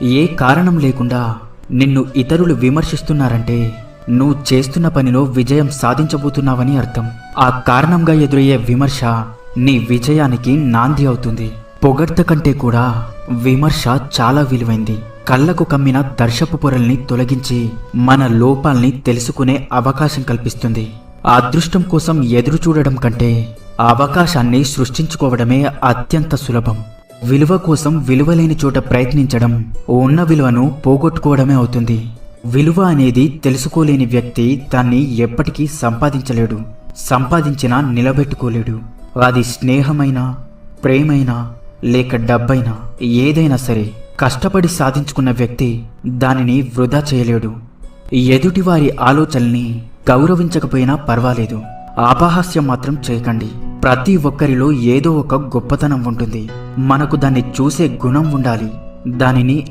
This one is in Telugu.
ఏ కారణం లేకుండా నిన్ను ఇతరులు విమర్శిస్తున్నారంటే నువ్వు చేస్తున్న పనిలో విజయం సాధించబోతున్నావని అర్థం. ఆ కారణంగా ఎదురయ్యే విమర్శ నీ విజయానికి నాంది అవుతుంది. పొగడ్త కంటే కూడా విమర్శ చాలా విలువైంది. కళ్ళకు కమ్మిన దర్శపు పొరల్ని తొలగించి మన లోపాల్ని తెలుసుకునే అవకాశం కల్పిస్తుంది. అదృష్టం కోసం ఎదురు చూడడం కంటే అవకాశాన్ని సృష్టించుకోవడమే అత్యంత సులభం. విలువ కోసం విలువలేని చోట ప్రయత్నించడం ఉన్న విలువను పోగొట్టుకోవడమే అవుతుంది. విలువ అనేది తెలుసుకోలేని వ్యక్తి దాన్ని ఎప్పటికీ సంపాదించలేడు. సంపాదించినా నిలబెట్టుకోలేడు. అది స్నేహమైనా, ప్రేమైనా, లేక డబ్బైనా, ఏదైనా సరే కష్టపడి సాధించుకున్న వ్యక్తి దానిని వృధా చేయలేడు. ఎదుటివారి ఆలోచనల్ని గౌరవించకపోయినా పర్వాలేదు, అపహాస్యం మాత్రం చేయకండి. ప్రతి ఒక్కరిలో ఏదో ఒక గొప్పతనం ఉంటుంది. మనకు దాన్ని చూసే గుణం ఉండాలి. దానిని